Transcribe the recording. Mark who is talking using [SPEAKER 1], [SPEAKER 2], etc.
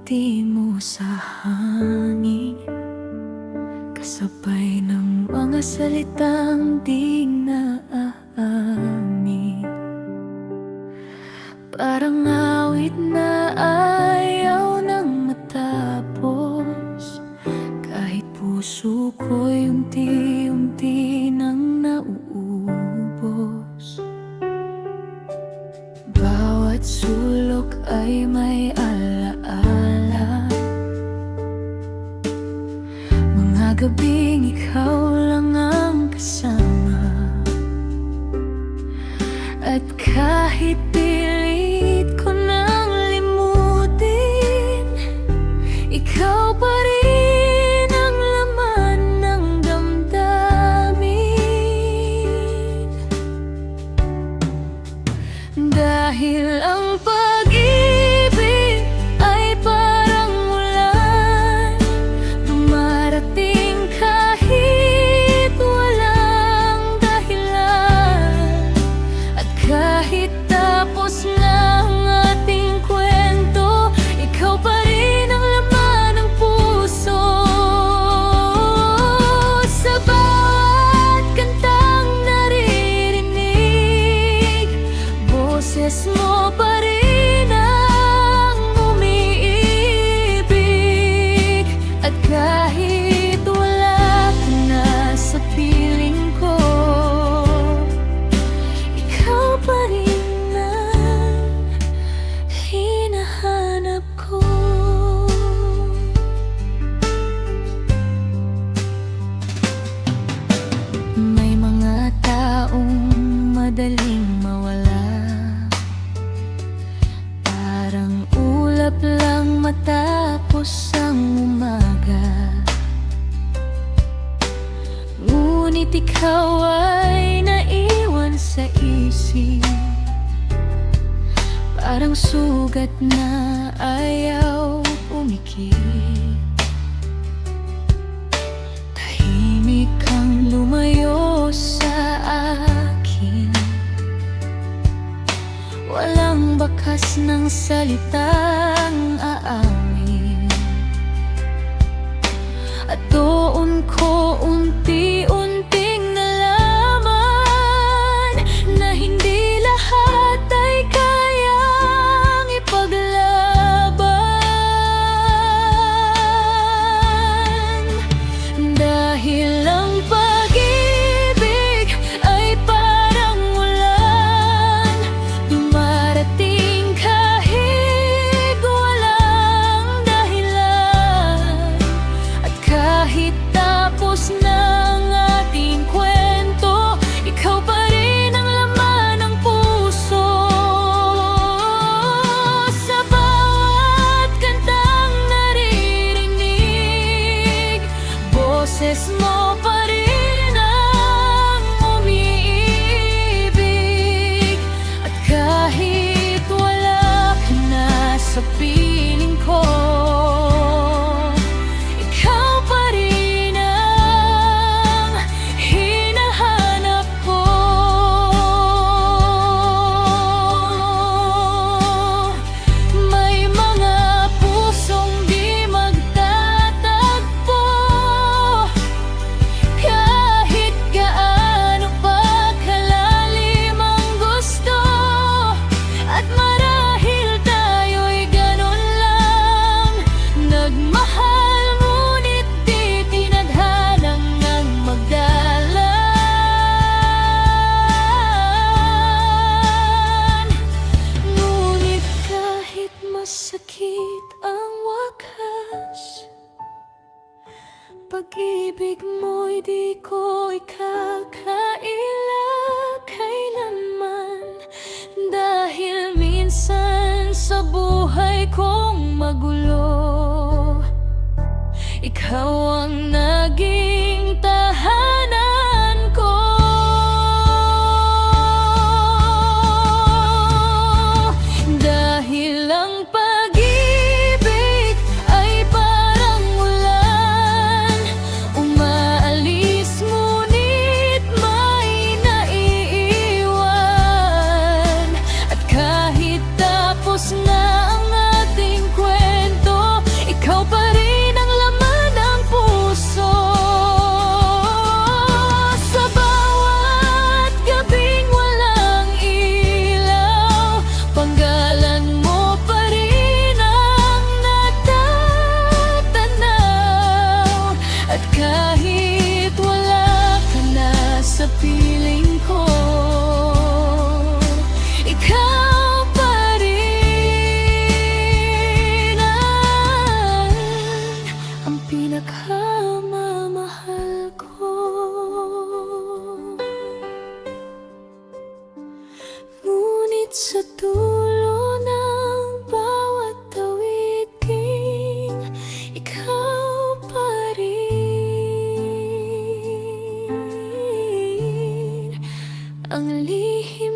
[SPEAKER 1] ngiti mo sa hangin, kasabay ng mga salitang di naaamin. Parang awit na ayaw nang matapos, kahit puso ko'y unti-unti nang nauubos. Bawat sulok ay may alaala, mga gabing ikaw lang ang kasama. At kahit pilit ko nang limutin, ikaw pa rin ang laman ng damdamin. Dahil ang pag-ibig ay parang ulan, dumarating kahit walang dahilan. At kahit tapos na ang ating kwento, ikaw pa rin ang laman ng puso. Sa bawat kantang naririnig, boses mo pa rin ang umiibig. At kahit wala ka na sa piling ko, ikaw pa rin ang hinahanap ko. May mga taong madaling mawala, parang ulap lang matapos ang umaga. Ngunit ikaw ay naiwan sa isip, parang sugat na ayaw umikip. Tahimik kang lumayo sa akin, walang bakas ng salitang aamin. At doon ko unti-unting nalaman na hindi lahat ay kayang ipaglaban. Dahil ang pag-ibig ay parang ulan, dumarating kahit walang dahilan. At kahit tapos na ang ating kwento, ikaw pa rin ang laman ng puso. Sa bawat kantang naririnig, boses mo pa rin ang umiibig. At kahit wala ka na sa piling ko, ikaw pa rin ang hinahanap ko. May mga pusong di magtatagpo, kahit gaano pa kalalim ang gusto. At marahil tayo'y ganon lang, nagmahal ngunit di tinadhanang ang magdalan. Ngunit kahit masakit ang wakas, pag-ibig mo'y di ko ikakaila kailanman. Dahil minsan sa buhay kong magulo, ikaw ang naging tahanan ko. Dahil ang pag-ibig ay parang ulan, umaalis ngunit may naiiwan. At kahit tapos na ang ating kwento, ang lihim